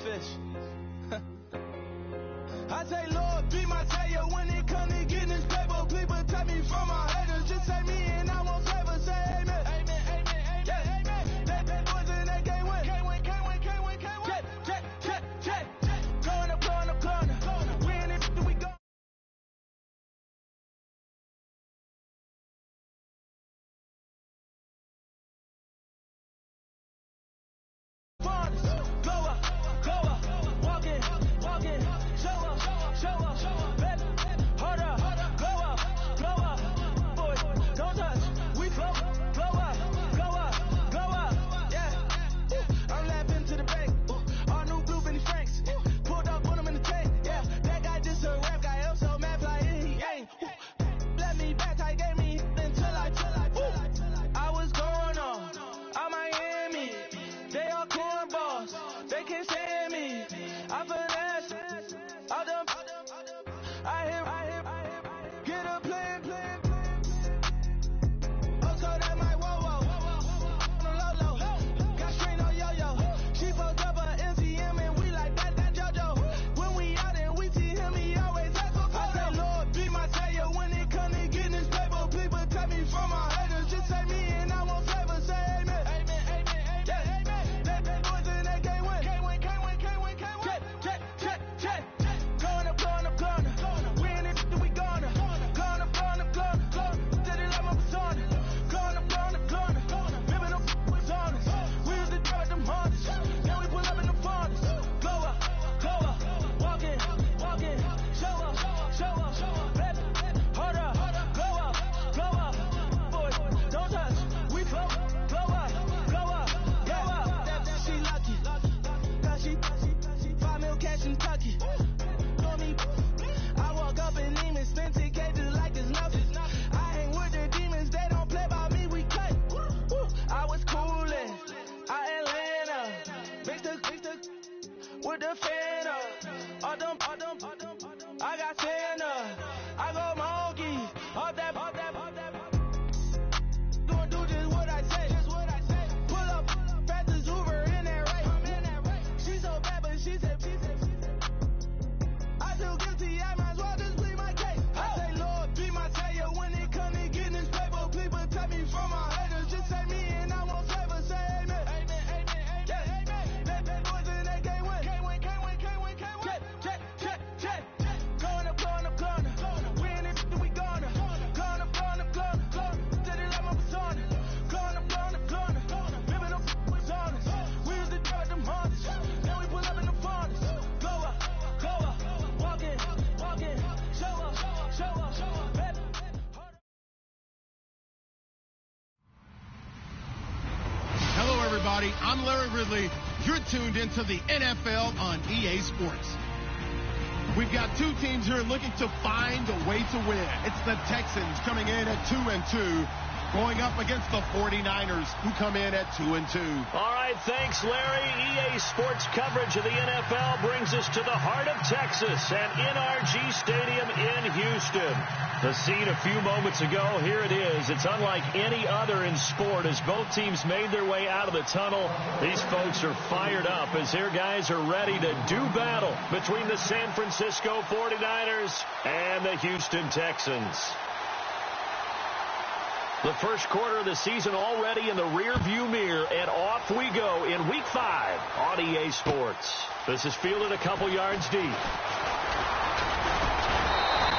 fish. I say, Lord, be my savior when it comes to getting this paper. Please protect me from my haters. Just say me and I won't favor. Say amen. Amen, amen, amen, yeah. Amen. They boys and they can't win. Can't win, can't win, can't win, can't win. Check. Going up, going up, going up. We in it, we go. I'm Larry Ridley. You're tuned into the NFL on EA Sports. We've got two teams here looking to find a way to win. It's the Texans coming in at 2-2, going up against the 49ers, who come in at 2-2. All right, thanks, Larry. EA Sports coverage of the NFL brings us to the heart of Texas at NRG Stadium in Houston. The scene a few moments ago, here it is. It's unlike any other in sport as both teams made their way out of the tunnel. These folks are fired up as their guys are ready to do battle between the San Francisco 49ers and the Houston Texans. The first quarter of the season already in the rear-view mirror, and off we go in Week 5 on EA Sports. This is fielded a couple yards deep.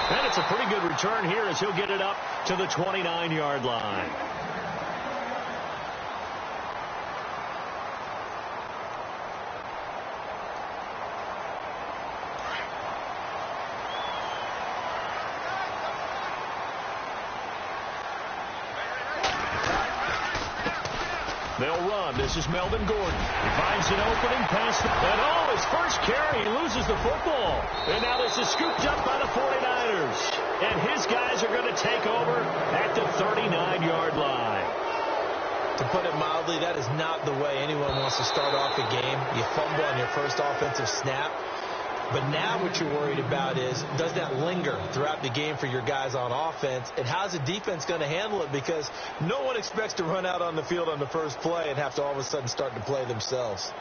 And it's a pretty good return here as he'll get it up to the 29-yard line. They'll run. This is Melvin Gordon. He finds an opening pass. And his first carry, he loses the football. And now this is scooped up by the 49ers. And his guys are going to take over at the 39-yard line. To put it mildly, that is not the way anyone wants to start off a game. You fumble on your first offensive snap. But now what you're worried about is, does that linger throughout the game for your guys on offense? And how's the defense going to handle it? Because no one expects to run out on the field on the first play and have to all of a sudden start to play themselves.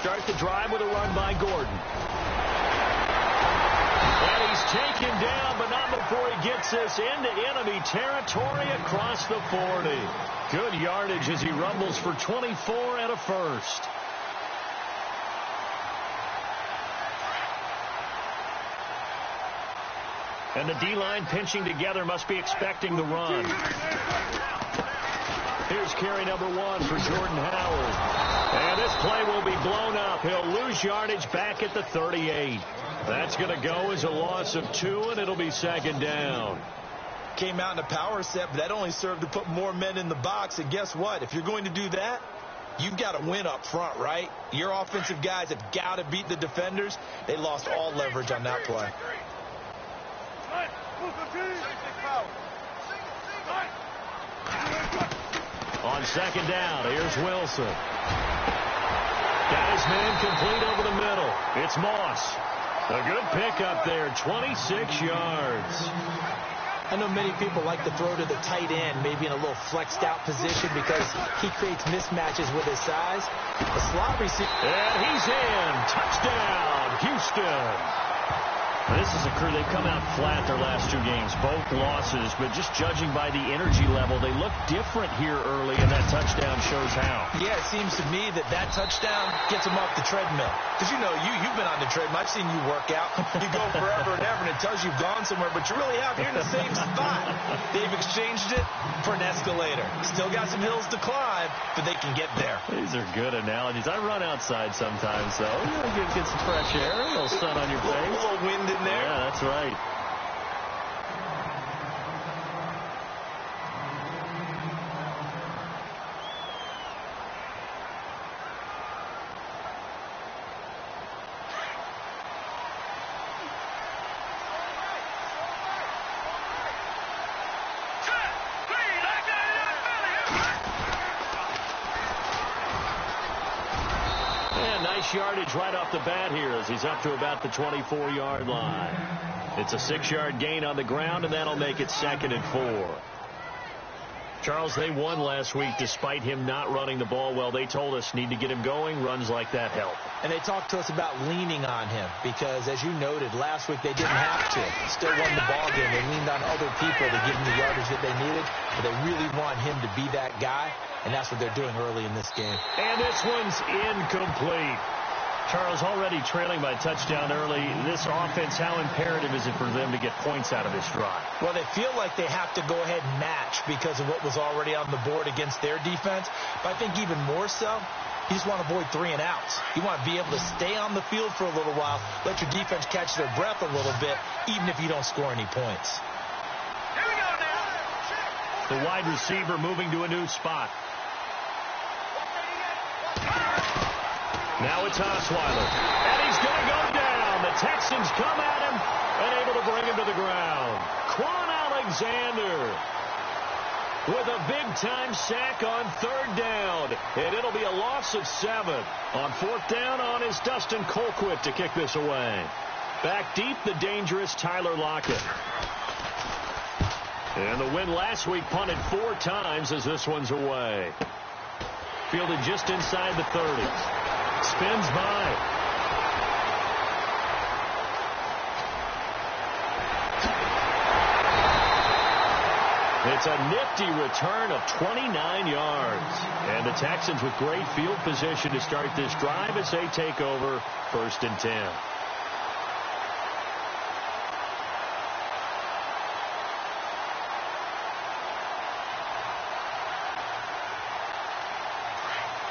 start the drive with a run by Gordon. And he's taken down, but not before he gets this into enemy territory across the 40. Good yardage as he rumbles for 24 and a first. And the D-line pinching together must be expecting the run. Here's carry number 1 for Jordan Howard. And this play will be blown up. He'll lose yardage back at the 38. That's going to go as a loss of 2, and it'll be second down. Came out in a power set, but that only served to put more men in the box. And guess what? If you're going to do that, you've got to win up front, right? Your offensive guys have got to beat the defenders. They lost all leverage on that play. On second down, here's Wilson. Got his man complete over the middle. It's Moss. A good pickup there, 26 yards. I know many people like to throw to the tight end, maybe in a little flexed out position because he creates mismatches with his size. The slot receiver. And he's in. Touchdown, Houston. This is a crew, they've come out flat their last 2 games, both losses, but just judging by the energy level, they look different here early, and that touchdown shows how. Yeah, it seems to me that touchdown gets them off the treadmill. Because, you know, you've been on the treadmill. I've seen you work out. You go forever and ever, and it tells you've gone somewhere, but you really have. You're in the same spot. They've exchanged it for an escalator. Still got some hills to climb, but they can get there. These are good analogies. I run outside sometimes, though. You get some fresh air, a little sun on your face. A little wind in there. Yeah, that's right. Yardage right off the bat here as he's up to about the 24-yard line. It's a 6-yard gain on the ground, and that'll make it 2nd and 4. Charles, they won last week despite him not running the ball well. They told us need to get him going. Runs like that help. And they talked to us about leaning on him because, as you noted, last week they didn't have to. Still won the ball game. They leaned on other people to give them the yardage that they needed, but they really want him to be that guy, and that's what they're doing early in this game. And this one's incomplete. Charles, already trailing by touchdown early. This offense, how imperative is it for them to get points out of this drive? Well, they feel like they have to go ahead and match because of what was already on the board against their defense. But I think even more so, you just want to avoid 3 and outs. You want to be able to stay on the field for a little while, let your defense catch their breath a little bit, even if you don't score any points. Here we go now. The wide receiver moving to a new spot. Now it's Osweiler, and he's going to go down. The Texans come at him and able to bring him to the ground. Quan Alexander with a big-time sack on 3rd down, and it'll be a loss of 7. On 4th down on is Dustin Colquitt to kick this away. Back deep, the dangerous Tyler Lockett. And the win last week punted 4 times as this one's away. Fielded just inside the 30. Spins by. It's a nifty return of 29 yards. And the Texans with great field position to start this drive as they take over 1st and 10.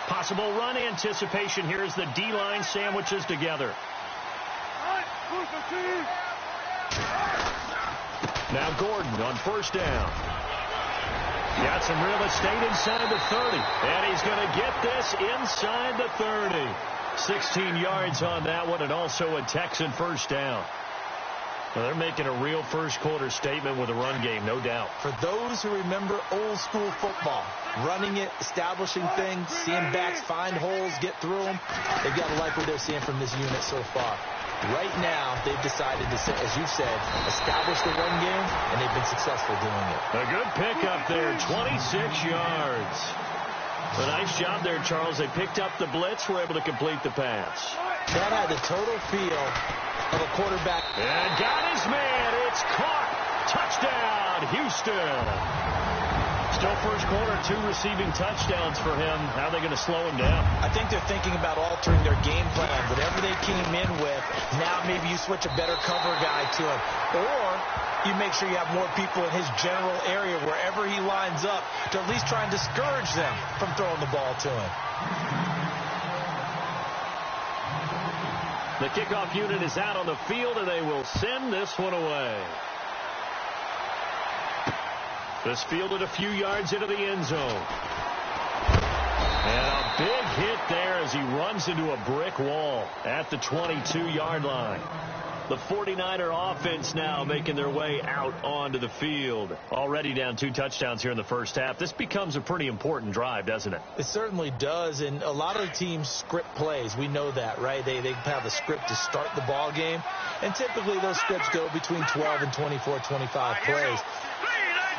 Possible run anticipation here as the D-line sandwiches together. Now Gordon on 1st down. Got some real estate inside the 30. And he's going to get this inside the 30. 16 yards on that one, and also a Texan 1st down. Well, they're making a real first-quarter statement with a run game, no doubt. For those who remember old-school football, running it, establishing things, seeing backs find holes, get through them, they've got to like what they're seeing from this unit so far. Right now, they've decided to, as you said, establish the run game, and they've been successful doing it. A good pickup there, 26 yards. A nice job there, Charles. They picked up the blitz, were able to complete the pass. That had the total feel of a quarterback. And got his man. It's caught. Touchdown, Houston. Still first quarter, 2 receiving touchdowns for him. How are they going to slow him down? I think they're thinking about altering their game plan. Whatever they came in with, now maybe you switch a better cover guy to him. Or you make sure you have more people in his general area wherever he lines up to at least try and discourage them from throwing the ball to him. The kickoff unit is out on the field, and they will send this one away. This fielded a few yards into the end zone. And a big hit there as he runs into a brick wall at the 22-yard line. The 49er offense now making their way out onto the field. Already down 2 touchdowns here in the first half. This becomes a pretty important drive, doesn't it? It certainly does, and a lot of teams script plays. We know that, right? They have a script to start the ball game, and typically those scripts go between 12 and 24, 25 plays.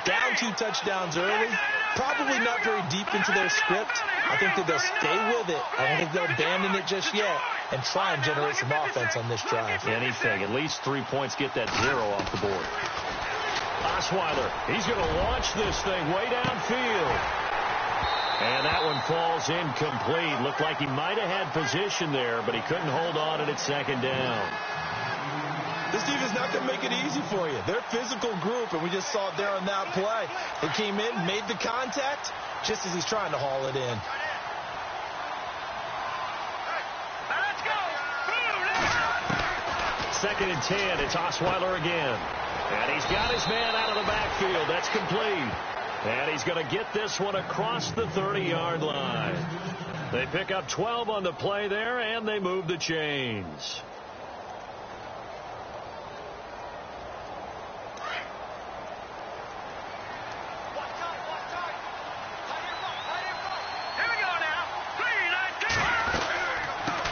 Down 2 touchdowns early, probably not very deep into their script. I think that they'll stay with it. I don't think they'll abandon it just yet and try and generate some offense on this drive. Anything. At least 3 points, get that 0 off the board. Osweiler, he's going to launch this thing way downfield. And that one falls incomplete. Looked like he might have had position there, but he couldn't hold on at second down. This defense is not going to make it easy for you. They're a physical group, and we just saw it there on that play. They came in, made the contact, just as he's trying to haul it in. Second and 10. It's Osweiler again. And he's got his man out of the backfield. That's complete. And he's going to get this one across the 30-yard line. They pick up 12 on the play there, and they move the chains.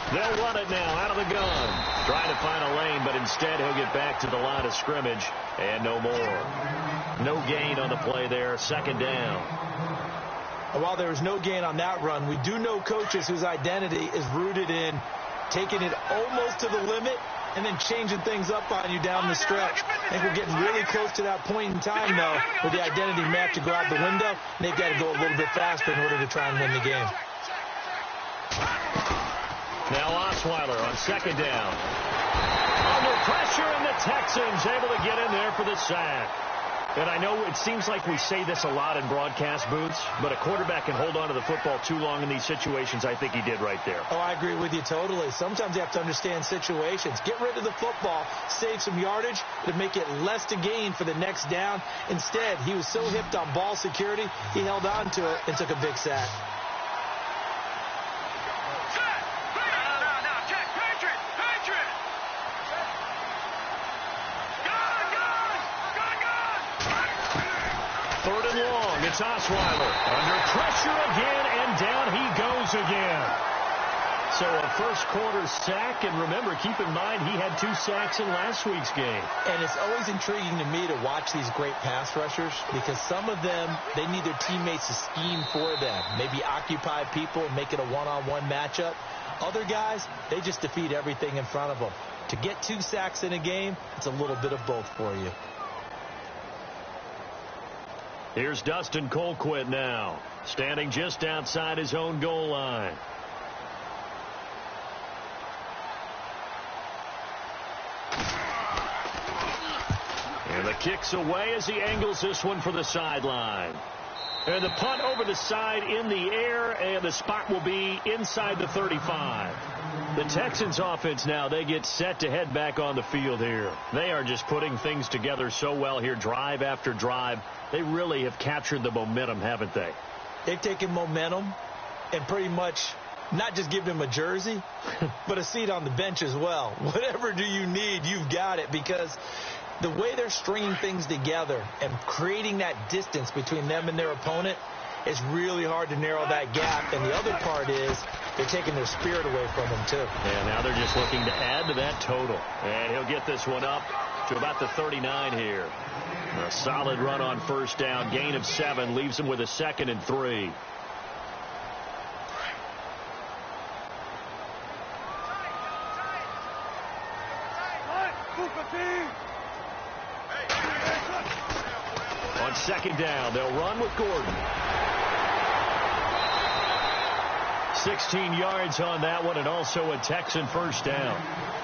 They'll run it now out of the gun. Trying to find a lane, but instead he'll get back to the line of scrimmage and no more. No gain on the play there. Second down. While there was no gain on that run, we do know coaches whose identity is rooted in taking it almost to the limit and then changing things up on you down the stretch. I think we're getting really close to that point in time, though, where the identity map to go out the window, and they've got to go a little bit faster in order to try and win the game. Now Osweiler on second down. Under pressure, and the Texans able to get in there for the sack. And I know it seems like we say this a lot in broadcast booths, but a quarterback can hold on to the football too long in these situations. I think he did right there. Oh, I agree with you totally. Sometimes you have to understand situations. Get rid of the football, save some yardage to make it less to gain for the next down. Instead, he was so hipped on ball security, he held on to it and took a big sack. Third and long, it's Osweiler. Under pressure again, and down he goes again. So a first quarter sack, and remember, keep in mind, he had 2 sacks in last week's game. And it's always intriguing to me to watch these great pass rushers because some of them, they need their teammates to scheme for them. Maybe occupy people, make it a one-on-one matchup. Other guys, they just defeat everything in front of them. To get 2 sacks in a game, it's a little bit of both for you. Here's Dustin Colquitt now, standing just outside his own goal line. And the kick's away as he angles this one for the sideline. And the punt over the side in the air, and the spot will be inside the 35. The Texans offense now, they get set to head back on the field here. They are just putting things together so well here, drive after drive. They really have captured the momentum, haven't they? They've taken momentum and pretty much not just given him a jersey, but a seat on the bench as well. Whatever do you need, you've got it, because the way they're stringing things together and creating that distance between them and their opponent, it's really hard to narrow that gap. And the other part is they're taking their spirit away from them, too. And now they're just looking to add to that total. And he'll get this one up to about the 39 here. A solid run on first down. Gain of 7 leaves him with a 2nd and 3. On second down, they'll run with Gordon. 16 yards on that one, and also a Texan first down.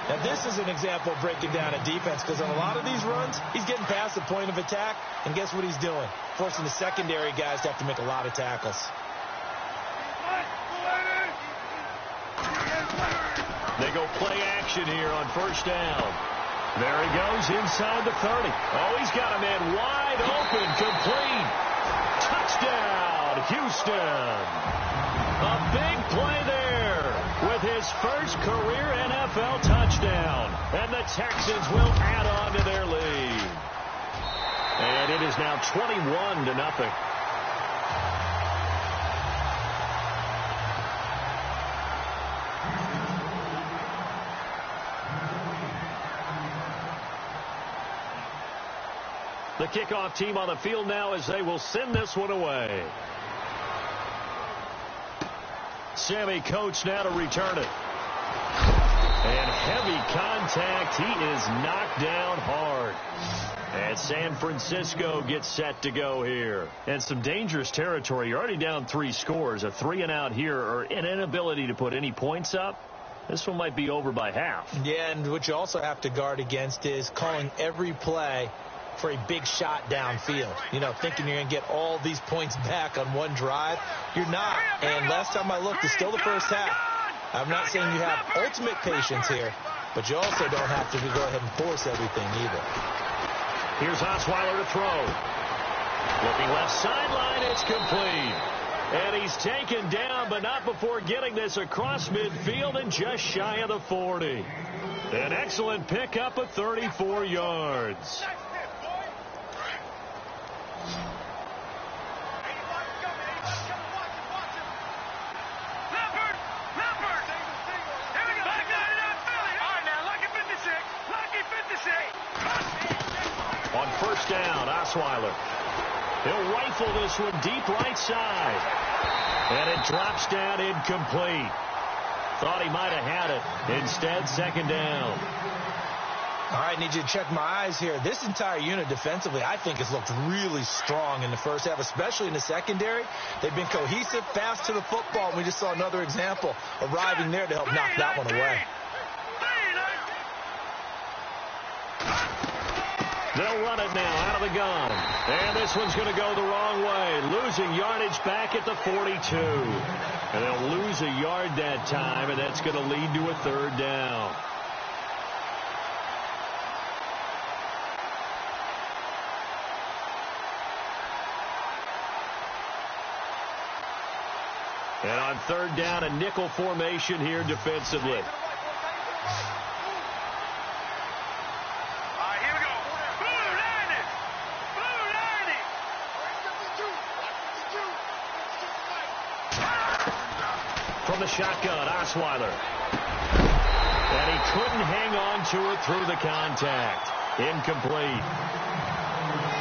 Now, this is an example of breaking down a defense, because on a lot of these runs, he's getting past the point of attack, and guess what he's doing? Forcing the secondary guys to have to make a lot of tackles. They go play action here on first down. There he goes inside the 30. Oh, he's got a man wide open, complete. Touchdown, Houston. A big play there with his first career NFL touchdown. And the Texans will add on to their lead. And it is now 21-0. The kickoff team on the field now as they will send this one away. Sammy Coates now to return it. And heavy contact. He is knocked down hard. And San Francisco gets set to go here. And some dangerous territory. You're already down 3 scores. A 3-and-out here, or an inability to put any points up. This one might be over by half. Yeah, and what you also have to guard against is calling every play for a big shot downfield. You know, thinking you're going to get all these points back on one drive. You're not. And last time I looked, it's still the first half. I'm not saying you have ultimate patience here, but you also don't have to go ahead and force everything either. Here's Osweiler to throw. Looking left sideline, it's complete. And he's taken down, but not before getting this across midfield and just shy of the 40. An excellent pickup of 34 yards. On first down, Osweiler. He'll rifle this one deep right side. And it drops down incomplete. Thought he might have had it. Instead, second down. All right, need you to check my eyes here. This entire unit defensively, I think, has looked really strong in the first half, especially in the secondary. They've been cohesive, fast to the football, and we just saw another example arriving there to help knock that one away. They'll run it now out of the gun. And this one's going to go the wrong way. Losing yardage back at the 42. And they'll lose a yard that time, and that's going to lead to a third down. And on third down, a nickel formation here defensively. From the shotgun, Osweiler. And he couldn't hang on to it through the contact. Incomplete.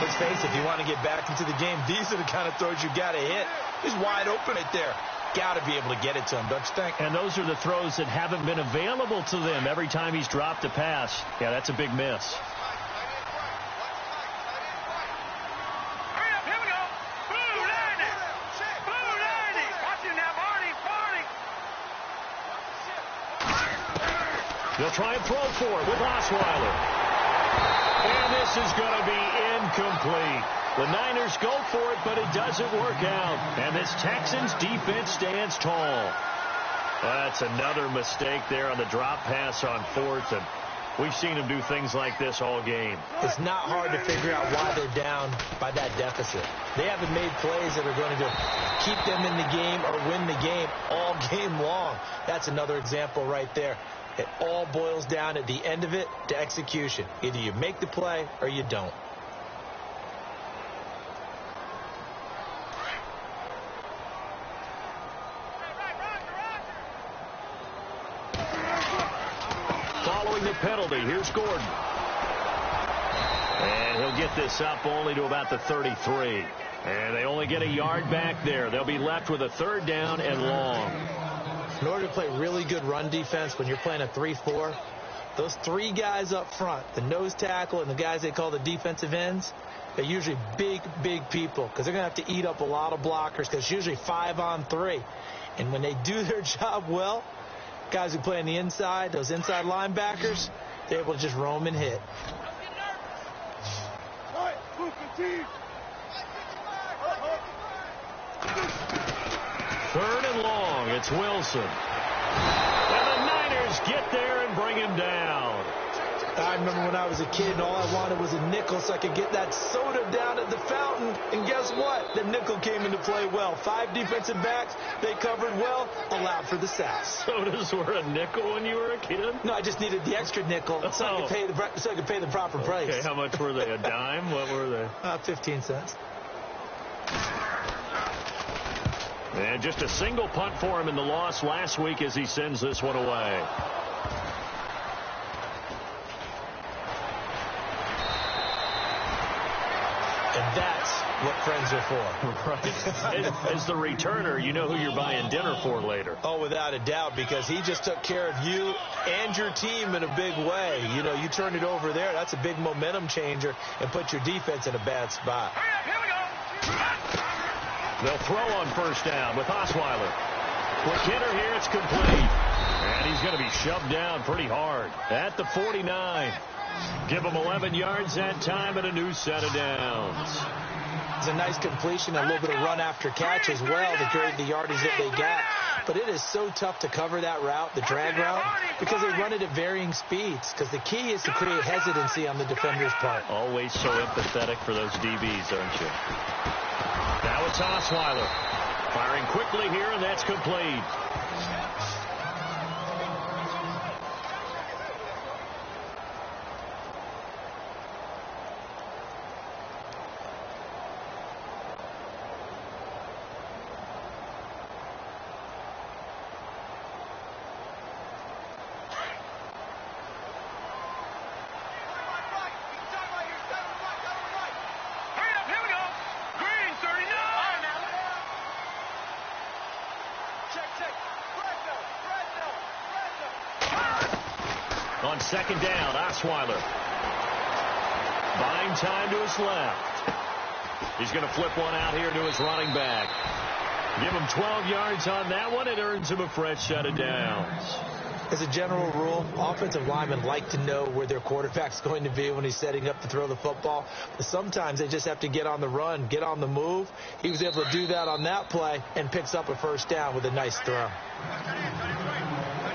Let's face it, if you want to get back into the game, these are the kind of throws you got to hit. He's wide open right there. Got to be able to get it to him, don't you think? And those are the throws that haven't been available to them every time he's dropped a pass. Yeah, that's a big miss. They'll try and throw for it with Osweiler. And this is going to be incomplete. The Niners go for it, but it doesn't work out. And this Texans defense stands tall. That's another mistake there on the drop pass on fourth. And we've seen them do things like this all game. It's not hard to figure out why they're down by that deficit. They haven't made plays that are going to keep them in the game or win the game all game long. That's another example right there. It all boils down at the end of it to execution. Either you make the play or you don't. Following the penalty, here's Gordon. And he'll get this up only to about the 33. And they only get a yard back there. They'll be left with a third down and long. In order to play really good run defense when you're playing a 3-4, those three guys up front, the nose tackle and the guys they call the defensive ends, they're usually big, big people because they're going to have to eat up a lot of blockers because it's usually 5-on-3. And when they do their job well, guys who play on the inside, those inside linebackers, they're able to just roam and hit. Third and long. It's Wilson. And the Niners get there and bring him down. I remember when I was a kid and all I wanted was a nickel so I could get that soda down at the fountain. And guess what? The nickel came into play well. 5 defensive backs. They covered well. Allowed for the sacks. Sodas were a nickel when you were a kid? No, I just needed the extra nickel so I could pay the proper price. Okay, how much were they? A dime? What were they? 15 cents. And just a single punt for him in the loss last week as he sends this one away. And that's what friends are for. Right. As the returner, you know who you're buying dinner for later. Oh, without a doubt, because he just took care of you and your team in a big way. You know, you turn it over there, that's a big momentum changer and put your defense in a bad spot. They'll throw on first down with Osweiler. Quick hitter here, it's complete. And he's going to be shoved down pretty hard at the 49. Give him 11 yards that time and a new set of downs. It's a nice completion, a little bit of run after catch as well to create the yardage that they got. But it is so tough to cover that route, the drag route, because they run it at varying speeds. Because the key is to create hesitancy on the defender's part. Always so empathetic for those DBs, aren't you? Now it's Osweiler. Firing quickly here, and that's complete. On second down, Osweiler. Buying time to his left. He's going to flip one out here to his running back. Give him 12 yards on that one. It earns him a fresh set of downs. As a general rule, offensive linemen like to know where their quarterback's going to be when he's setting up to throw the football. But sometimes they just have to get on the run, get on the move. He was able to do that on that play and picks up a first down with a nice throw.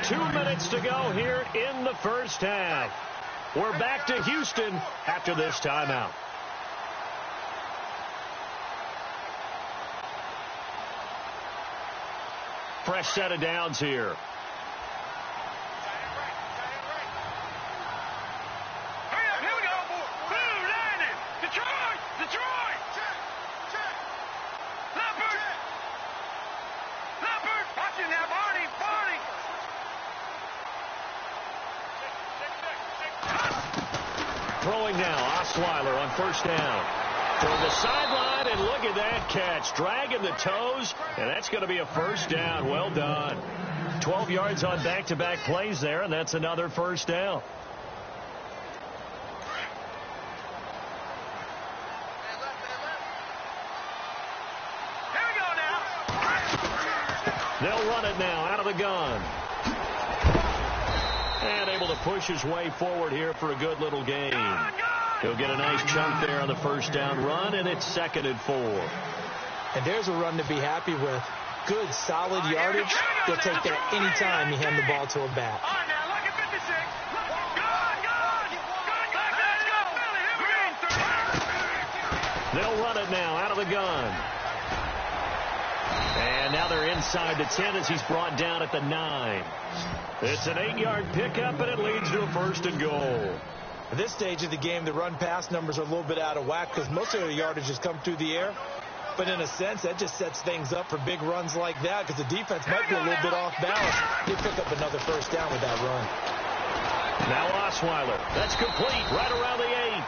2 minutes to go here in the first half. We're back to Houston after this timeout. Fresh set of downs here. Throwing now, Osweiler on first down. From the sideline, and look at that catch. Dragging the toes, and that's going to be a first down. Well done. 12 yards on back-to-back plays there, and that's another first down. Here we go now. They'll run it now out of the gun. And able to push his way forward here for a good little gain. He'll get a nice chunk there on the first down run, and it's 2nd and 4. And there's a run to be happy with. Good, solid yardage. They'll take that any time you hand the ball to a back. They'll run it now out of the gun. And now they're inside the 10 as he's brought down at the 9. It's an 8-yard pickup, and it leads to a 1st and goal. At this stage of the game, the run-pass numbers are a little bit out of whack because most of the yardage has come through the air. But in a sense, that just sets things up for big runs like that because the defense might be a little bit off balance. They pick up another first down with that run. Now Osweiler. That's complete right around the 8.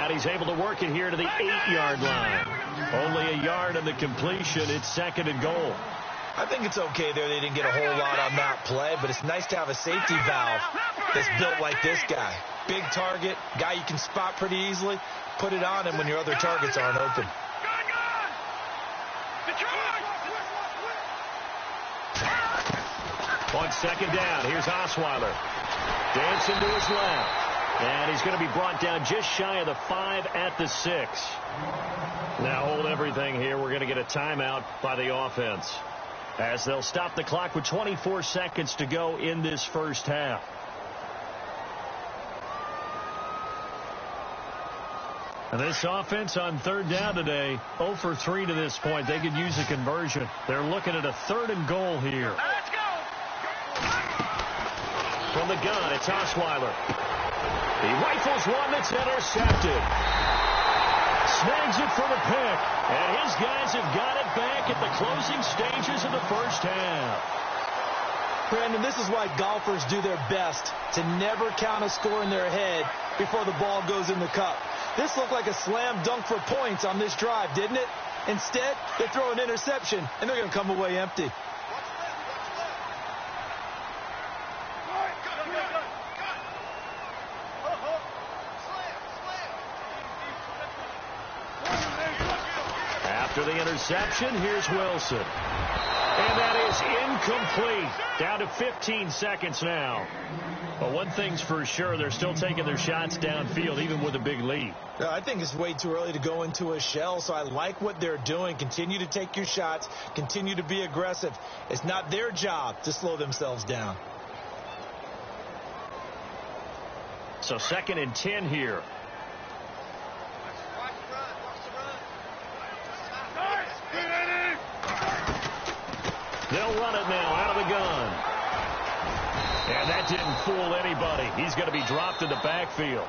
And he's able to work it here to the 8-yard line. Only a yard on the completion. It's 2nd and goal. I think it's okay there. They didn't get a whole lot on that play, but it's nice to have a safety valve that's built like this guy. Big target, guy you can spot pretty easily. Put it on him when your other targets aren't open. On second down, here's Osweiler. Dancing to his left. And he's going to be brought down just shy of the 5 at the 6. Now hold everything here. We're going to get a timeout by the offense, as they'll stop the clock with 24 seconds to go in this first half. And this offense on third down today, 0 for 3 to this point. They could use a conversion. They're looking at a 3rd and goal here. Let's go. From the gun, it's Osweiler. He rifles one that's intercepted. Snags it for the pick. And his guys have got it back at the closing stages of the first half. Brandon, this is why golfers do their best to never count a score in their head before the ball goes in the cup. This looked like a slam dunk for points on this drive, didn't it? Instead, they throw an interception, and they're going to come away empty. After the interception, here's Wilson. And that is incomplete. Down to 15 seconds now. But one thing's for sure, they're still taking their shots downfield, even with a big lead. I think it's way too early to go into a shell, so I like what they're doing. Continue to take your shots. Continue to be aggressive. It's not their job to slow themselves down. So 2nd and 10 here. They'll run it now out of the gun. And that didn't fool anybody. He's going to be dropped in the backfield.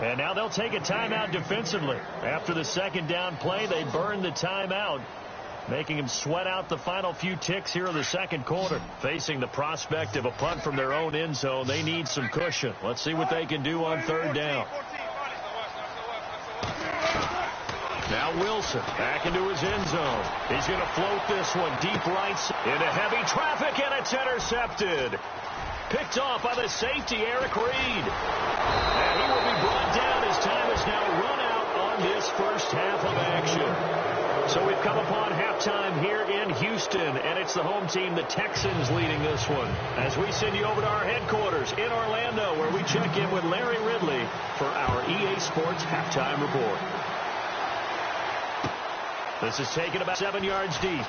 And now they'll take a timeout defensively. After the 2nd down play, they burn the timeout, making him sweat out the final few ticks here in the 2nd quarter. Facing the prospect of a punt from their own end zone, they need some cushion. Let's see what they can do on 3rd down. Now Wilson back into his end zone. He's going to float this one deep right into heavy traffic, and it's intercepted. Picked off by the safety, Eric Reed. And he will be brought down as time is now run out on this first half of action. So we've come upon halftime here in Houston, and it's the home team, the Texans, leading this one. As we send you over to our headquarters in Orlando, where we check in with Larry Ridley for our EA Sports Halftime Report. This is taken about 7 yards deep.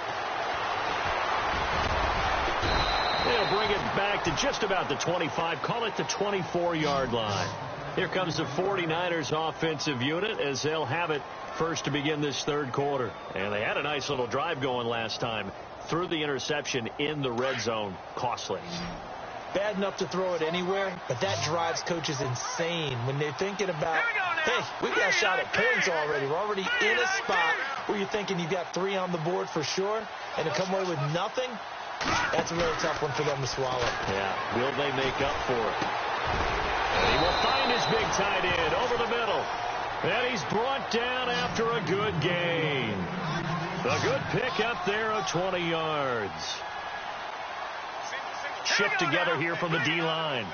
They'll bring it back to just about the 25, call it the 24-yard line. Here comes the 49ers offensive unit as they'll have it first to begin this 3rd quarter. And they had a nice little drive going last time. Threw the interception in the red zone. Costly. Bad enough to throw it anywhere, but that drives coaches insane when they're thinking about, hey, we got a shot at points already. We're already in a spot where you're thinking you've got 3 on the board for sure, and to come away with nothing, that's a really tough one for them to swallow. Yeah, will they make up for it? And he will find his big tight end over the middle. And he's brought down after a good gain. A good pick up there of 20 yards. Shipped together here from the D-line.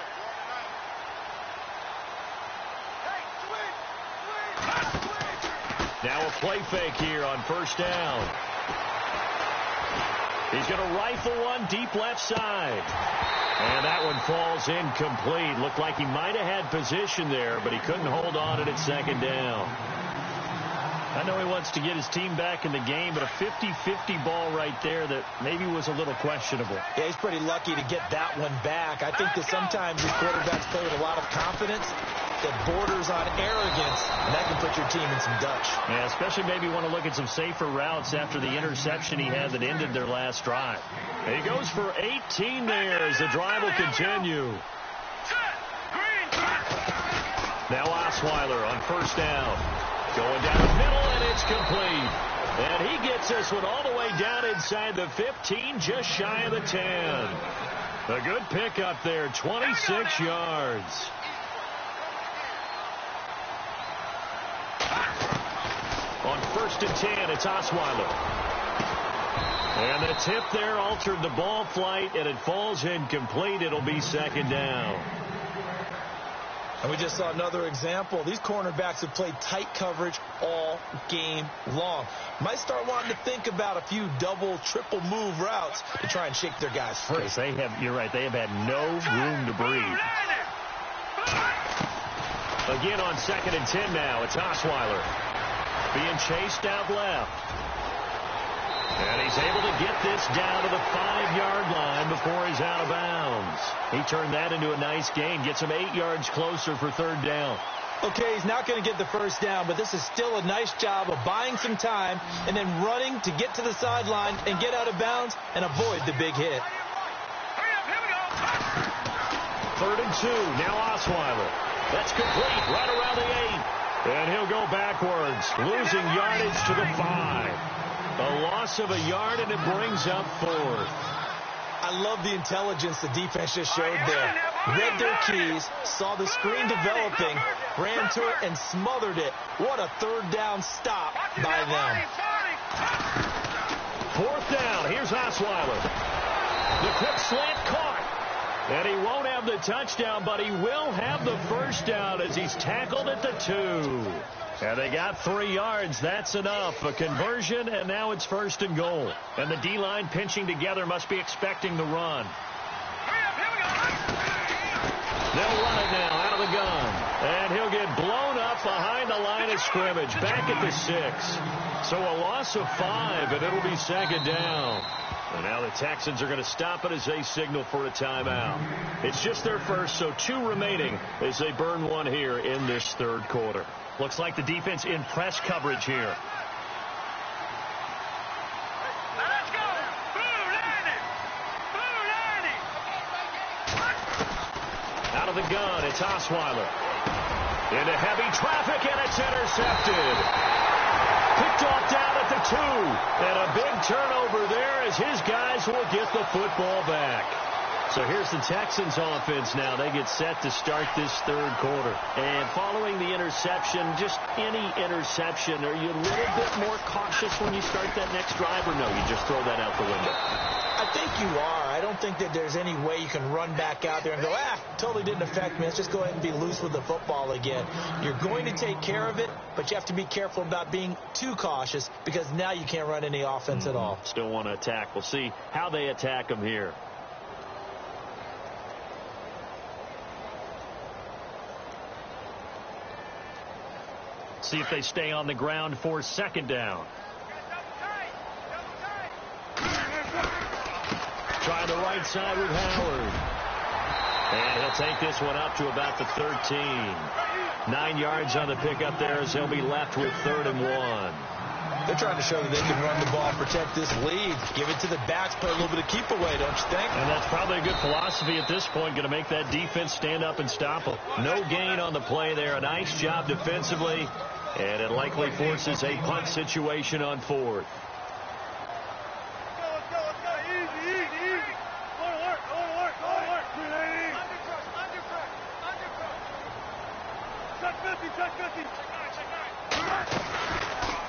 Now a play fake here on 1st down. He's going to rifle one deep left side. And that one falls incomplete. Looked like he might have had position there, but he couldn't hold on at 2nd down. I know he wants to get his team back in the game, but a 50-50 ball right there that maybe was a little questionable. Yeah, he's pretty lucky to get that one back. I think that sometimes these quarterbacks play with a lot of confidence that borders on arrogance, and that can put your team in some Dutch. Yeah, especially maybe want to look at some safer routes after the interception he had that ended their last drive. And he goes for 18 there as the drive will continue. Now Osweiler on 1st down. Going down the middle, and it's complete. And he gets this one all the way down inside the 15, just shy of the 10. A good pickup there, 26 yards. On 1st and 10, it's Osweiler. And the tip there altered the ball flight, and it falls incomplete. It'll be 2nd down. And we just saw another example. These cornerbacks have played tight coverage all game long. Might start wanting to think about a few double, triple move routes to try and shake their guys free. You're right, they have had no room to breathe. Again on 2nd and 10 now. It's Osweiler being chased out left. And he's able to get this down to the 5-yard line before he's out of bounds. He turned that into a nice gain. Gets him 8 yards closer for 3rd down. Okay, he's not going to get the first down, but this is still a nice job of buying some time and then running to get to the sideline and get out of bounds and avoid the big hit. 3rd and 2. Now Osweiler. That's complete right around the 8. And he'll go backwards, losing yardage to the 5. A loss of a yard, and it brings up 4th. I love the intelligence the defense just showed there. Read their keys, saw the screen developing, ran to it, and smothered it. What a 3rd down stop by them. 4th down. Here's Osweiler. The quick slant caught. And he won't have the touchdown, but he will have the first down as he's tackled at the 2. And they got 3 yards. That's enough. A conversion, and now it's 1st and goal. And the D-line pinching together must be expecting the run. They'll run it now out of the gun. And he'll get blown up behind the line of scrimmage. Back at the 6. So a loss of 5, and it'll be 2nd down. And now the Texans are going to stop it as they signal for a timeout. It's just their first, so 2 remaining as they burn 1 here in this 3rd quarter. Looks like the defense in press coverage here. Out of the gun, it's Osweiler. Into heavy traffic, and it's intercepted. Picked off down at the 2. And a big turnover there as his guys will get the football back. So here's the Texans offense now. They get set to start this 3rd quarter. And following the interception, just any interception, are you a little bit more cautious when you start that next drive, or no, you just throw that out the window? I think you are. I don't think that there's any way you can run back out there and go, totally didn't affect me. Let's just go ahead and be loose with the football again. You're going to take care of it, but you have to be careful about being too cautious because now you can't run any offense at all. Still want to attack. We'll see how they attack them here. See if they stay on the ground for 2nd down. Try the right side with Howard. And he'll take this one up to about the 13. 9 yards on the pickup there as they'll be left with 3rd and 1. They're trying to show that they can run the ball, protect this lead. Give it to the backs, play a little bit of keep away, don't you think? And that's probably a good philosophy at this point, going to make that defense stand up and stop them. No gain on the play there. A nice job defensively, and it likely forces a punt situation on 4th.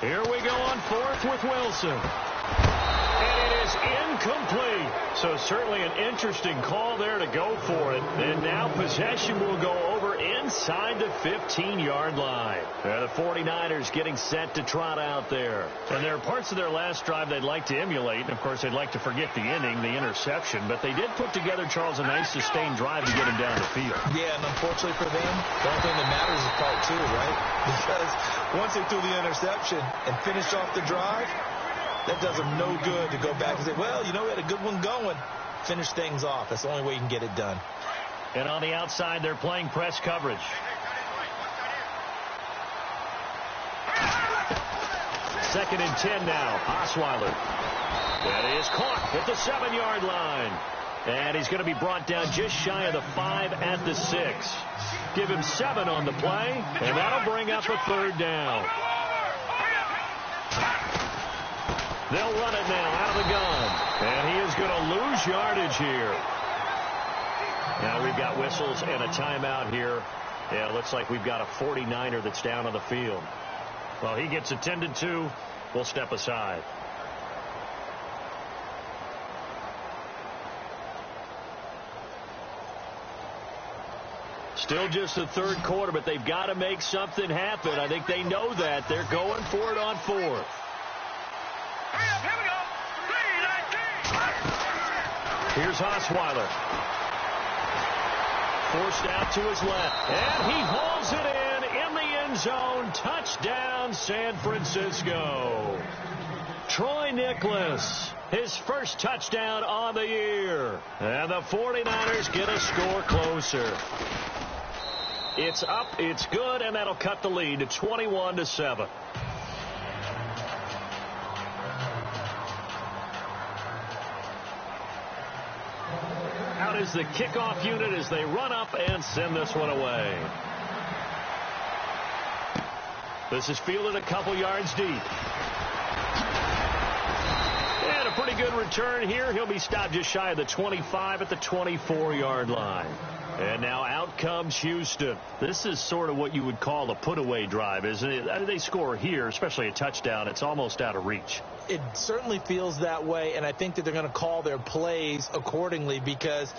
Here we go on 4th with Wilson. And it is incomplete. So certainly an interesting call there to go for it. And now possession will go over inside the 15-yard line. The 49ers getting set to trot out there. And there are parts of their last drive they'd like to emulate. And, of course, they'd like to forget the inning, the interception. But they did put together, Charles, a nice sustained drive to get him down the field. Yeah, and unfortunately for them, the only thing that matters is part 2, right? Because once they threw the interception and finished off the drive, that does them no good to go back and say, well, you know, we had a good one going. Finish things off. That's the only way you can get it done. And on the outside, they're playing press coverage. Second and 10 now. Osweiler. That is caught at the 7-yard line. And he's going to be brought down just shy of the 5 at the 6. Give him 7 on the play, and that'll bring up a 3rd down. They'll run it now out of the gun. And he is going to lose yardage here. Now we've got whistles and a timeout here. Yeah, it looks like we've got a 49er that's down on the field. Well, he gets attended to. We'll step aside. Still just the third quarter, but they've got to make something happen. I think they know that. They're going for it on fourth. Here we go. 3-19. Here's Osweiler. Forced out to his left. And he hauls it in the end zone. Touchdown, San Francisco. Troy Nicholas, his first touchdown on the year. And the 49ers get a score closer. It's up, it's good, and that'll cut the lead to 21-7. Out is the kickoff unit as they run up and send this one away. This is fielded a couple yards deep. And a pretty good return here. He'll be stopped just shy of the 25 at the 24-yard line. And now out comes Houston. This is sort of what you would call a put-away drive, isn't it? They score here, especially a touchdown. It's almost out of reach. It certainly feels that way, and I think that they're going to call their plays accordingly, because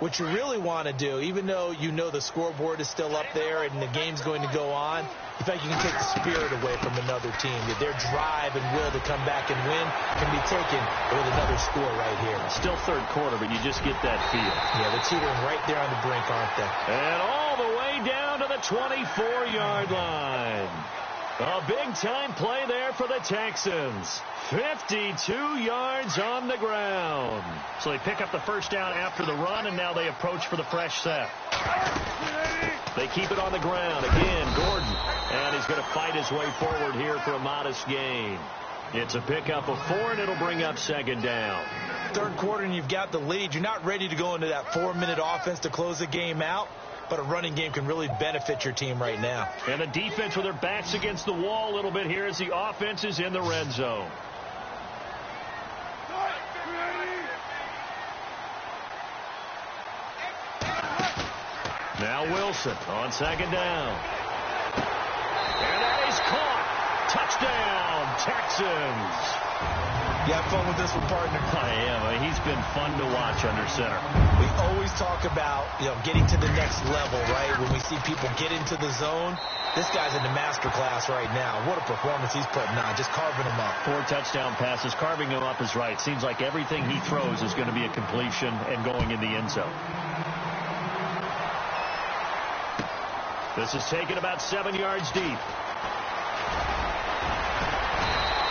what you really want to do, even though you know the scoreboard is still up there and the game's going to go on, you think you can take the spirit away from another team. Their drive and will to come back and win can be taken with another score right here. Still third quarter, but you just get that feel. Yeah, they're teetering right there on the brink, aren't they? And all the way down to the 24-yard line. A big-time play there for the Texans. 52 yards on the ground. So they pick up the first down after the run, and now they approach for the fresh set. They keep it on the ground. Again, Gordon. And he's going to fight his way forward here for a modest gain. It's a pickup of 4, and it'll bring up second down. Third quarter, and you've got the lead. You're not ready to go into that 4-minute offense to close the game out, but a running game can really benefit your team right now. And the defense with their backs against the wall a little bit here as the offense is in the red zone. Now Wilson on second down. And that is caught. Touchdown, Texans. You have fun with this one, partner? I am. He's been fun to watch under center. We always talk about, getting to the next level, right? When we see people get into the zone, this guy's in the master class right now. What a performance he's putting on, just carving them up. 4 touchdown passes. Carving them up is right. Seems like everything he throws is going to be a completion and going in the end zone. This is taken about 7 yards deep.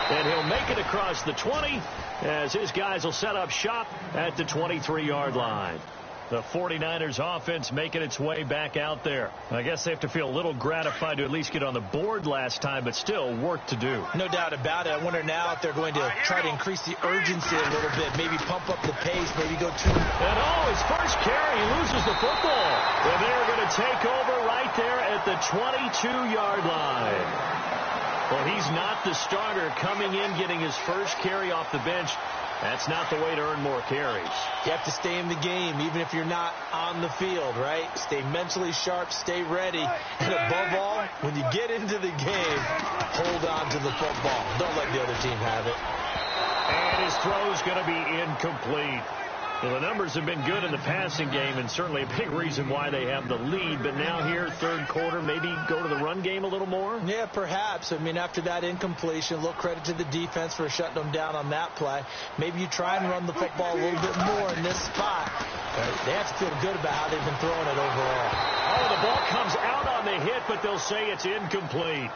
And he'll make it across the 20 as his guys will set up shop at the 23-yard line. The 49ers offense making its way back out there. I guess they have to feel a little gratified to at least get on the board last time, but still work to do. No doubt about it. I wonder now if they're going to try to increase the urgency a little bit, maybe pump up the pace, maybe go too. And his first carry, he loses the football. And they're going to take over right there at the 22-yard line. Well, he's not the starter coming in, getting his first carry off the bench. That's not the way to earn more carries. You have to stay in the game, even if you're not on the field, right? Stay mentally sharp, stay ready. And above all, when you get into the game, hold on to the football. Don't let the other team have it. And his throw's going to be incomplete. Well, the numbers have been good in the passing game, and certainly a big reason why they have the lead. But now here, third quarter, maybe go to the run game a little more? Yeah, perhaps. I mean, after that incompletion, a little credit to the defense for shutting them down on that play. Maybe you try and run the football a little bit more in this spot. They have to feel good about how they've been throwing it overall. Oh, the ball comes out on the hit, but they'll say it's incomplete.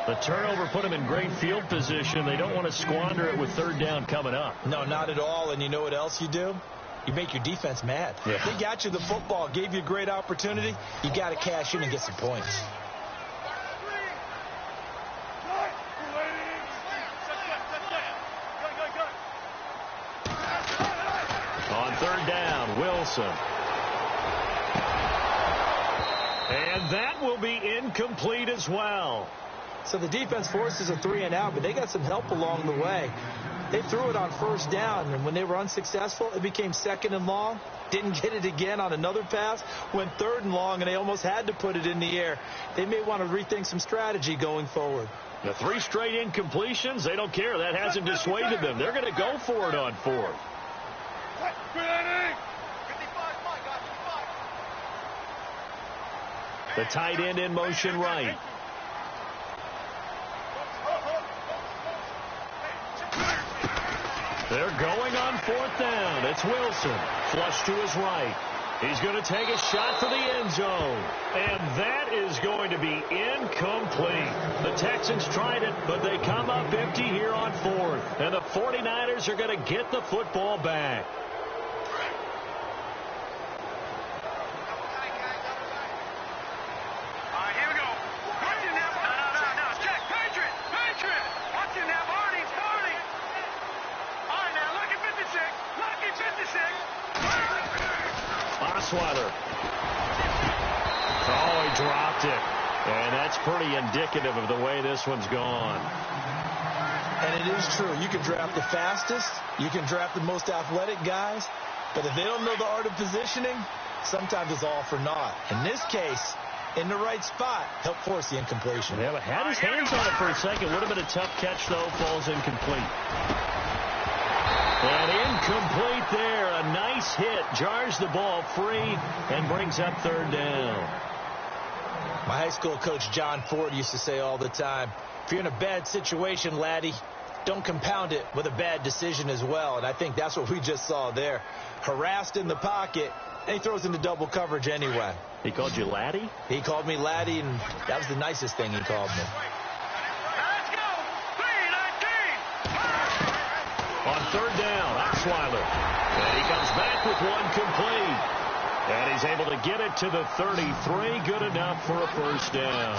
The turnover put them in great field position. They don't want to squander it with third down coming up. No, not at all. And you know what else you do? You make your defense mad. Yeah. They got you the football, gave you a great opportunity. You got to cash in and get some points. On third down, Wilson. And that will be incomplete as well. So the defense forces a 3-and-out, but they got some help along the way. They threw it on first down, and when they were unsuccessful, it became 2nd and long. Didn't get it again on another pass. Went 3rd and long, and they almost had to put it in the air. They may want to rethink some strategy going forward. The 3 straight incompletions, they don't care. That hasn't dissuaded them. They're going to go for it on 4th. The tight end in motion right. They're going on 4th down. It's Wilson. Flush to his right. He's going to take a shot for the end zone. And that is going to be incomplete. The Texans tried it, but they come up empty here on 4th. And the 49ers are going to get the football back. Osweiler. Oh, he dropped it. And that's pretty indicative of the way this one's gone. And it is true. You can draft the fastest. You can draft the most athletic guys. But if they don't know the art of positioning, sometimes it's all for naught. In this case, in the right spot, help force the incompletion. Yeah, but had his hands on it for a second. Would have been a tough catch, though. Falls incomplete. And incomplete there. A nice hit. Jars the ball free and brings up 3rd down. My high school coach, John Ford, used to say all the time, if you're in a bad situation, laddie, don't compound it with a bad decision as well. And I think that's what we just saw there. Harassed in the pocket, and he throws into double coverage anyway. He called you laddie? He called me laddie, and that was the nicest thing he called me. On 3rd down, Osweiler. And he comes back with one complete. And he's able to get it to the 33. Good enough for a 1st down.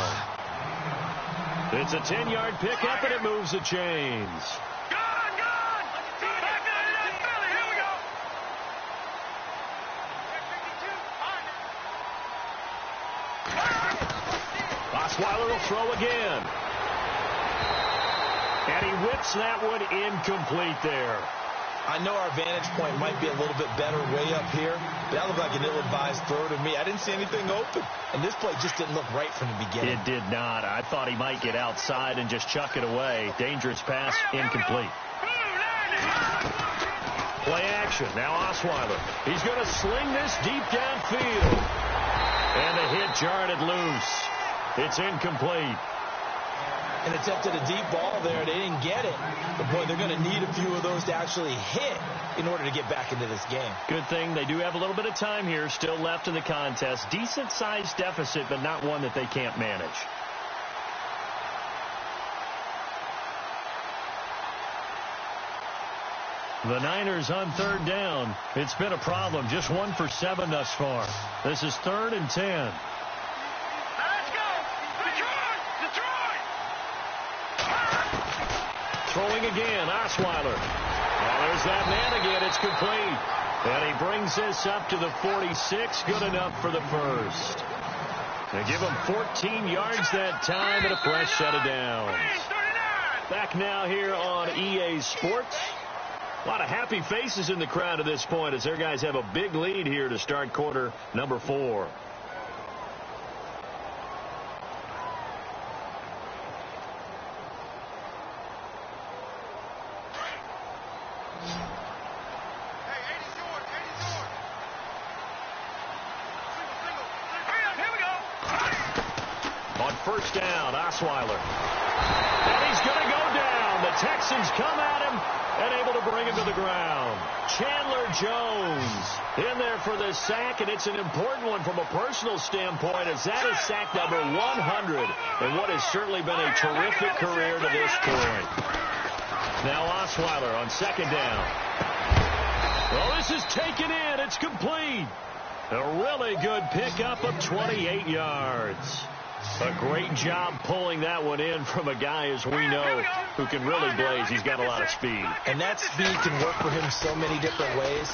It's a 10-yard pickup, and it moves the chains. Osweiler will throw again. And he whips that one incomplete there. I know our vantage point might be a little bit better way up here, but that looked like an ill-advised throw to me. I didn't see anything open, and this play just didn't look right from the beginning. It did not. I thought he might get outside and just chuck it away. Dangerous pass, incomplete. Play action. Now Osweiler. He's going to sling this deep downfield. And the hit jarred it loose. It's incomplete. And attempted a deep ball there. They didn't get it. But, boy, they're going to need a few of those to actually hit in order to get back into this game. Good thing they do have a little bit of time here still left in the contest. Decent-sized deficit, but not one that they can't manage. The Niners on 3rd down. It's been a problem. Just 1 for 7 thus far. This is 3rd and 10. Throwing again, Osweiler. Oh, there's that man again. It's complete. And he brings this up to the 46. Good enough for the 1st. They give him 14 yards that time and a fresh set of downs. Back now here on EA Sports. A lot of happy faces in the crowd at this point as their guys have a big lead here to start quarter number 4. On 1st down, Osweiler. And he's going to go down. The Texans come at him and able to bring him to the ground. Chandler Jones in there for the sack, and it's an important one from a personal standpoint as that is sack number 100 and what has certainly been a terrific career to this point. Now Osweiler on 2nd down. Well, this is taken in. It's complete. A really good pickup of 28 yards. A great job pulling that one in from a guy, as we know, who can really blaze. He's got a lot of speed. And that speed can work for him so many different ways.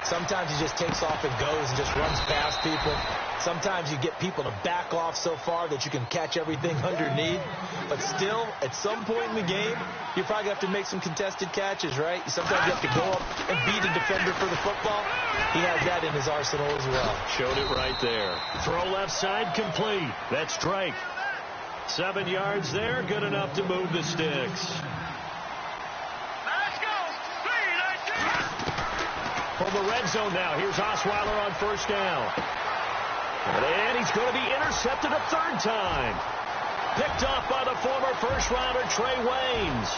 Sometimes he just takes off and goes and just runs past people. Sometimes you get people to back off so far that you can catch everything underneath. But still, at some point in the game, you probably have to make some contested catches, right? Sometimes you have to go up and beat a defender for the football. He has that in his arsenal as well. Showed it right there. Throw left side complete. That's Drake. 7 yards there, good enough to move the sticks. For the red zone now, here's Osweiler on 1st down. And he's going to be intercepted a third time. Picked off by the former first-rounder Trey Waynes.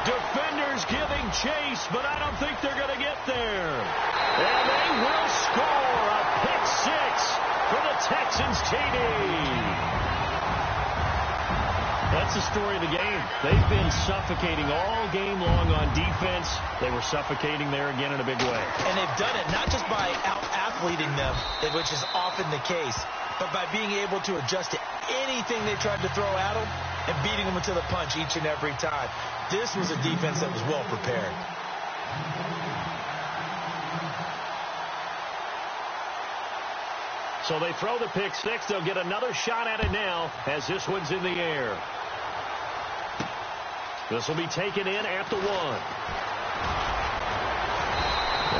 Defenders giving chase, but I don't think they're going to get there. And they will score a pick six for the Texans TD. That's the story of the game. They've been suffocating all game long on defense. They were suffocating there again in a big way. And they've done it not just by out-athleting them, which is often the case, but by being able to adjust to anything they tried to throw at them and beating them into the punch each and every time. This was a defense that was well prepared. So they throw the pick six. They'll get another shot at it now as this one's in the air. This will be taken in at the 1.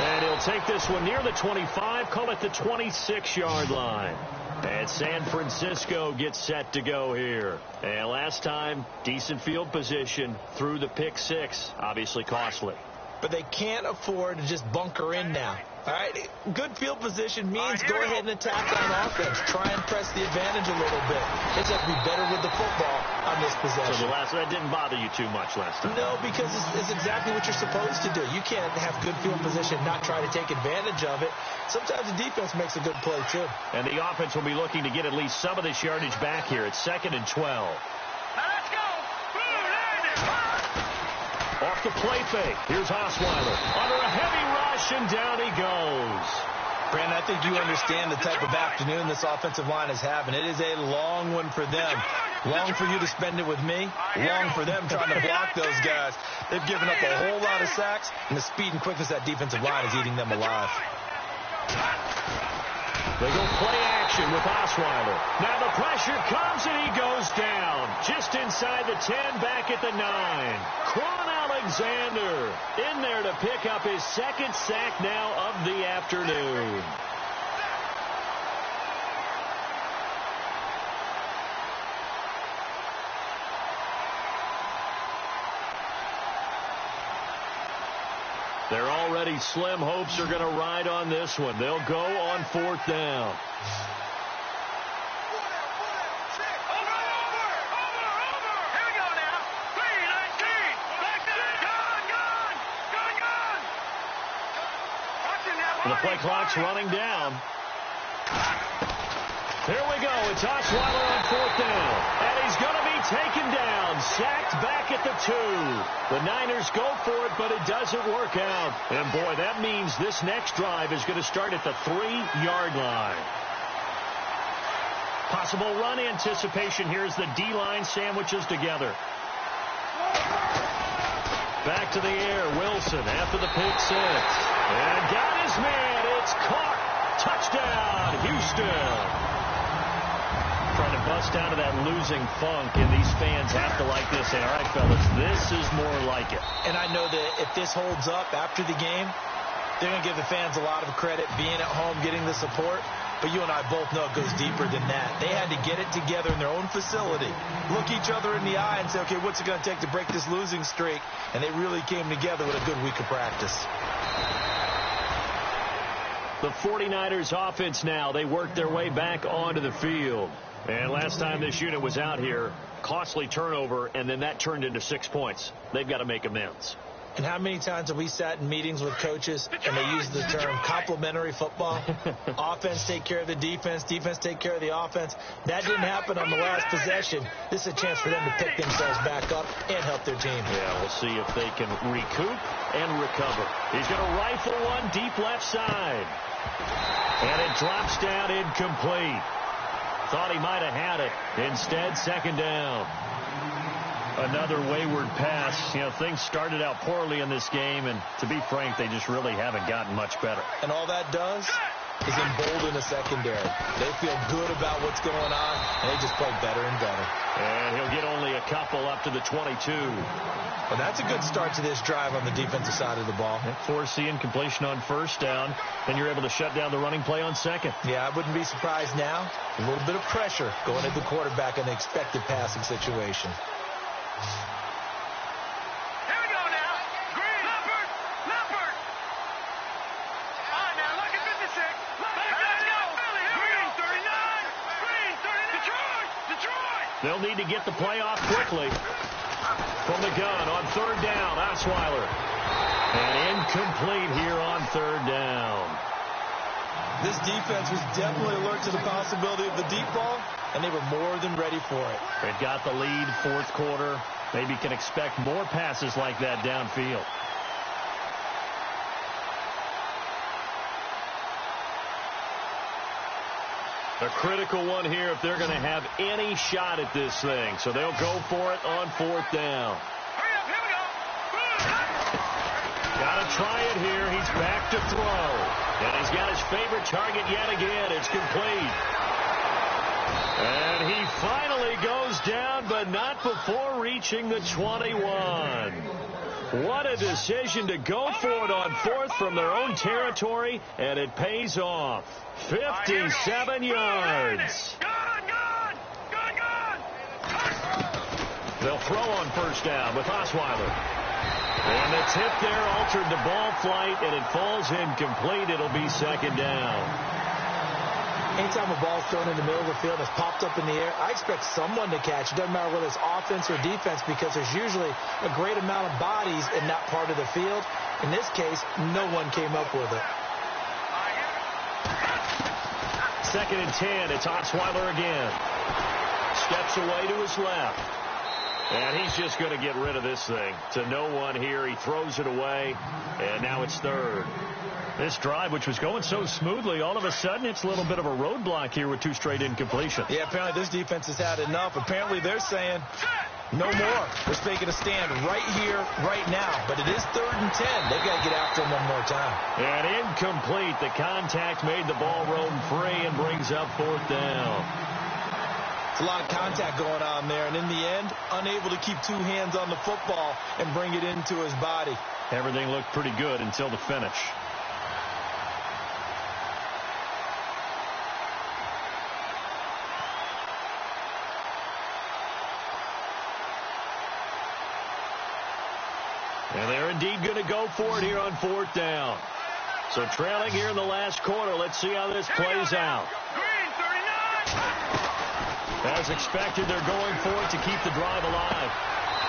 And he'll take this one near the 25, call it the 26-yard line. And San Francisco gets set to go here. And last time, decent field position through the pick six. Obviously costly. But they can't afford to just bunker in now. All right, good field position means go ahead and attack on offense. Try and press the advantage a little bit. They just have to be better with the football on this possession. So that didn't bother you too much last time? No, because it's exactly what you're supposed to do. You can't have good field position, not try to take advantage of it. Sometimes the defense makes a good play, too. And the offense will be looking to get at least some of this yardage back here. It's 2nd and 12. Let's go. Off the play fake. Here's Osweiler. Under a heavy rush, and down he goes. Brandon, I think you understand the type of afternoon this offensive line is having. It is a long one for them. Long for you to spend it with me. Long for them trying to block those guys. They've given up a whole lot of sacks, and the speed and quickness of that defensive line is eating them alive. They go play action with Osweiler. Now the pressure comes, and he goes down. Just inside the 10, back at the 9. Quan Alexander in there to pick up his 2nd sack now of the afternoon. Their already slim hopes are going to ride on this one. They'll go on 4th down. The play clock's running down. Here we go. It's Osweiler on 4th down. And he's going to be taken down. Sacked back at the 2. The Niners go for it, but it doesn't work out. And, boy, that means this next drive is going to start at the 3-yard line. Possible run anticipation here as the D-line sandwiches together. Back to the air. Wilson after the pick six. And got his man. It's caught. Touchdown, Houston. Trying to bust out of that losing funk, and these fans have to like this. Say, all right, fellas, this is more like it. And I know that if this holds up after the game, they're going to give the fans a lot of credit being at home, getting the support. But you and I both know it goes deeper than that. They had to get it together in their own facility, look each other in the eye and say, okay, what's it going to take to break this losing streak? And they really came together with a good week of practice. The 49ers offense now, they work their way back onto the field. And last time this unit was out here, costly turnover, and then that turned into 6 points. They've got to make amends. And how many times have we sat in meetings with coaches and they use the term complementary football? Offense take care of the defense, defense take care of the offense. That didn't happen on the last possession. This is a chance for them to pick themselves back up and help their team. Yeah, we'll see if they can recoup and recover. He's going to rifle one deep left side. And it drops down incomplete. Thought he might have had it. Instead, 2nd down. Another wayward pass. You know, things started out poorly in this game, and to be frank, they just really haven't gotten much better. And all that does is embolden the secondary. They feel good about what's going on, and they just play better and better. And he'll get only a couple up to the 22. Well, that's a good start to this drive on the defensive side of the ball. Forcing completion on 1st down, then you're able to shut down the running play on 2nd. Yeah, I wouldn't be surprised now. A little bit of pressure going at the quarterback in the expected passing situation. Here we go now. Green. Leopard. Leopard. All right, now look at 56. Let's go. Green. They'll need to get the play off quickly. From the gun on third down, Osweiler. And incomplete here on third down. This defense was definitely alert to the possibility of the deep ball, and they were more than ready for it. They've got the lead, fourth quarter. Maybe can expect more passes like that downfield. A critical one here if they're going to have any shot at this thing. So they'll go for it on fourth down. Got to try it here. He's back to throw. And he's got his favorite target yet again. It's complete. And he finally goes down, but not before reaching the 21. What a decision to go for it on fourth from their own territory, and it pays off. 57 yards. They'll throw on first down with Osweiler. And the tip there altered the ball flight, and it falls incomplete. It'll be second down. Anytime a ball's thrown in the middle of the field that's popped up in the air, I expect someone to catch. It doesn't matter whether it's offense or defense, because there's usually a great amount of bodies in that part of the field. In this case, no one came up with it. Second and 10. It's Osweiler again. Steps away to his left. And he's just going to get rid of this thing. To no one here. He throws it away. And now it's third. This drive, which was going so smoothly, all of a sudden it's a little bit of a roadblock here with two straight incompletions. Yeah, apparently this defense has had enough. Apparently they're saying no more. We're taking a stand right here, right now. But it is third and 10. They've got to get after him one more time. And incomplete. The contact made the ball roam free and brings up fourth down. It's a lot of contact going on there, and in the end, unable to keep two hands on the football and bring it into his body. Everything looked pretty good until the finish. And they're indeed going to go for it here on fourth down. So trailing here in the last quarter. Let's see how this plays out. As expected, they're going for it to keep the drive alive.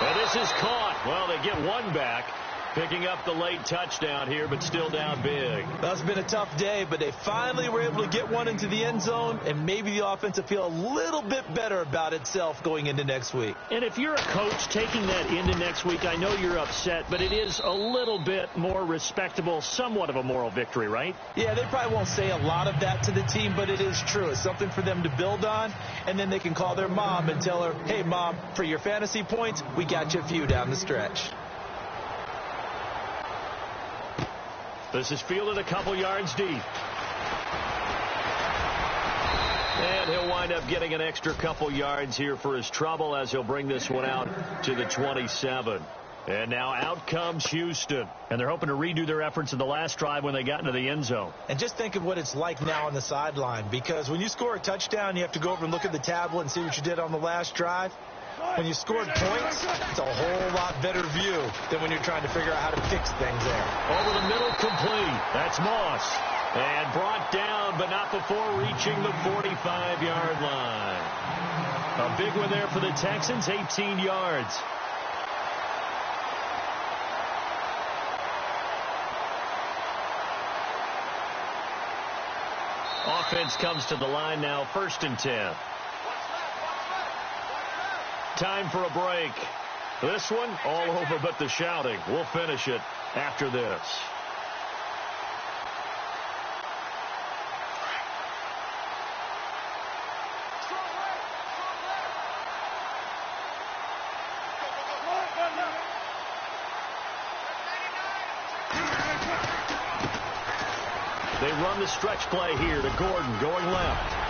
And this is caught. Well, they get one back. Picking up the late touchdown here, but still down big. That's been a tough day, but they finally were able to get one into the end zone, and maybe the offense will feel a little bit better about itself going into next week. And if you're a coach taking that into next week, I know you're upset, but it is a little bit more respectable, somewhat of a moral victory, right? Yeah, they probably won't say a lot of that to the team, but it is true. It's something for them to build on, and then they can call their mom and tell her, hey, Mom, for your fantasy points, we got you a few down the stretch. This is fielded a couple yards deep. And he'll wind up getting an extra couple yards here for his trouble as he'll bring this one out to the 27. And now out comes Houston. And they're hoping to redo their efforts in the last drive when they got into the end zone. And just think of what it's like now on the sideline. Because when you score a touchdown, you have to go over and look at the tablet and see what you did on the last drive. When you scored points, it's a whole lot better view than when you're trying to figure out how to fix things there. Over the middle, complete. That's Moss. And brought down, but not before reaching the 45-yard line. A big one there for the Texans, 18 yards. Offense comes to the line now, 1st and 10. Time for a break. This one, all over but the shouting. We'll finish it after this. They run the stretch play here to Gordon going left.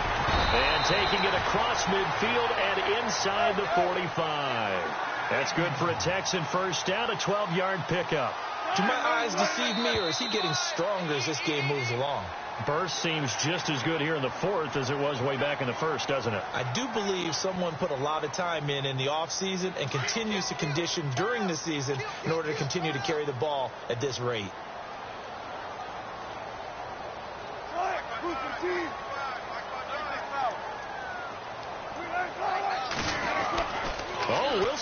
And taking it across midfield and inside the 45. That's good for a Texan first down, a 12-yard pickup. Do my eyes deceive me, or is he getting stronger as this game moves along? Burst seems just as good here in the fourth as it was way back in the first, doesn't it? I do believe someone put a lot of time in the offseason and continues to condition during the season in order to continue to carry the ball at this rate.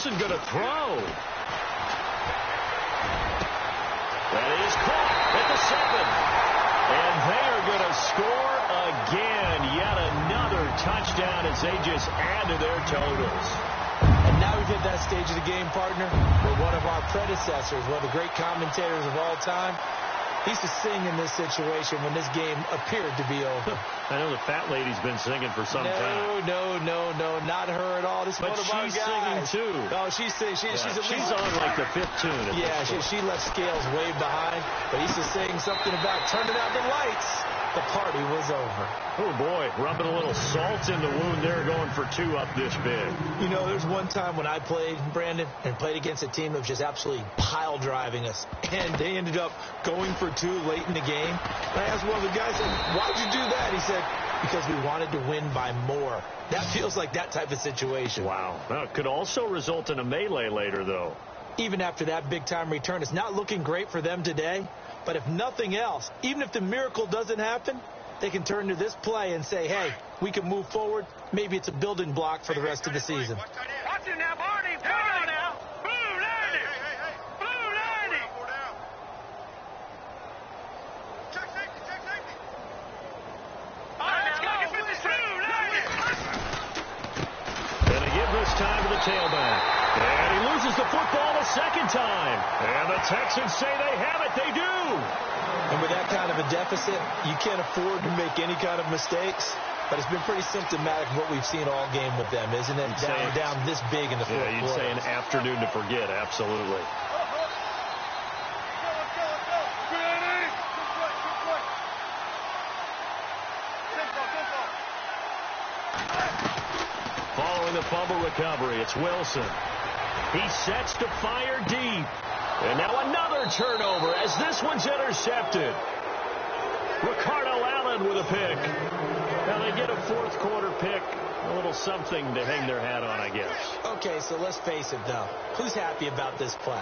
Wilson going to throw. That is caught at the 7. And they are going to score again. Yet another touchdown as they just add to their totals. And now we've hit that stage of the game, partner, where one of our predecessors, one of the great commentators of all time, he used to sing in this situation when this game appeared to be over. I know the fat lady's been singing for some time. No, not her at all. This is one of our guys. But she's singing too. Oh, she's singing. She's on like the 5th tune. Yeah, she left Scales way behind. But he used to sing something about turning out the lights. The party was over. Oh, boy, rubbing a little salt in the wound there, going for 2 up this big. You know, there's one time when I played, Brandon, and played against a team that was just absolutely pile driving us, and they ended up going for 2 late in the game. And I asked one of the guys, why'd you do that? He said, because we wanted to win by more. That feels like that type of situation. Wow. Well, it could also result in a melee later, though. Even after that big-time return, it's not looking great for them today. But if nothing else, even if the miracle doesn't happen, they can turn to this play and say, hey, we can move forward. Maybe it's a building block for the rest of the season. Watch it now, Barney. Come on now. Blue 90. Blue 90. Check safety. All right, let's go. Blue 90. And they give this time to the tailback. And he loses the football a second time. And the Texans say they have it. They do. And with that kind of a deficit, you can't afford to make any kind of mistakes. But it's been pretty symptomatic of what we've seen all game with them, isn't it? Down this big in the fourth quarter. Yeah, you'd say an afternoon to forget. Absolutely. Following the fumble recovery, it's Wilson. He sets to fire deep. And now another turnover as this one's intercepted. Ricardo Allen with a pick. Now they get a fourth quarter pick. A little something to hang their hat on, I guess. Okay, so let's face it, though. Who's happy about this play?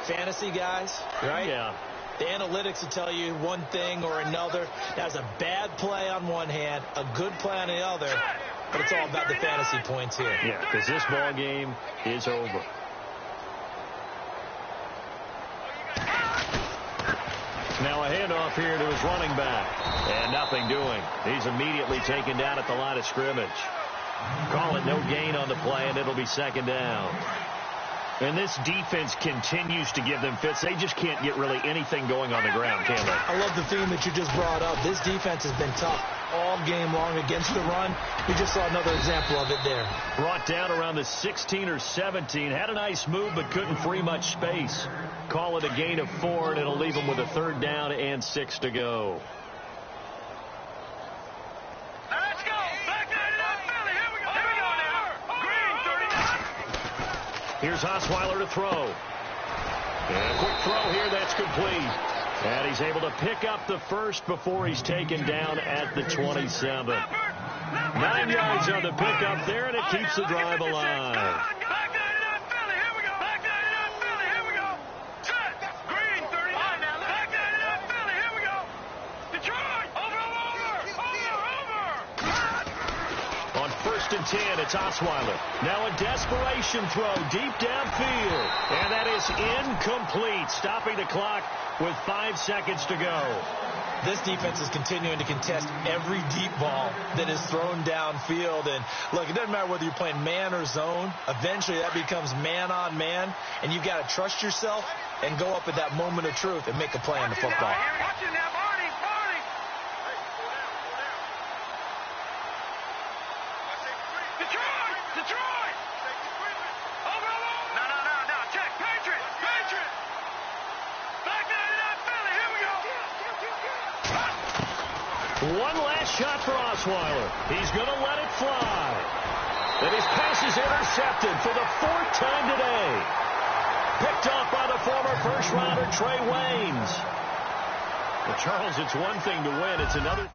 Fantasy guys, right? Yeah. The analytics will tell you one thing or another. That's a bad play on one hand, a good play on the other. But it's all about the fantasy points here. Yeah, because this ball game is over. Now a handoff here to his running back. And nothing doing. He's immediately taken down at the line of scrimmage. Call it no gain on the play, and it'll be second down. And this defense continues to give them fits. They just can't get really anything going on the ground, can they? I love the theme that you just brought up. This defense has been tough all game long against the run. We just saw another example of it there. Brought down around the 16 or 17. Had a nice move, but couldn't free much space. Call it a gain of 4, and it'll leave them with a 3rd down and 6 to go. Let's go. Back that up, Philly. Here we go now. Green, 39. Here's Osweiler to throw. And a quick throw here. That's complete. And he's able to pick up the first before he's taken down at the 27. 9 yards on the pickup there, and it keeps the drive alive. On 1st and 10, it's Osweiler. Now a desperation throw deep downfield. And that is incomplete, stopping the clock with 5 seconds to go. This defense is continuing to contest every deep ball that is thrown downfield. And, look, it doesn't matter whether you're playing man or zone. Eventually, that becomes man on man. And you've got to trust yourself and go up at that moment of truth and make a play on the football. Watch it now, Barney. Detroit! Over. No. Check. Patriot. Back that up, Philly. Here we go. One last shot for Osweiler. He's going to let it fly. And his pass is intercepted for the 4th time today. Picked off by the former first-rounder Trey Waynes. Well, Charles, it's one thing to win. It's another.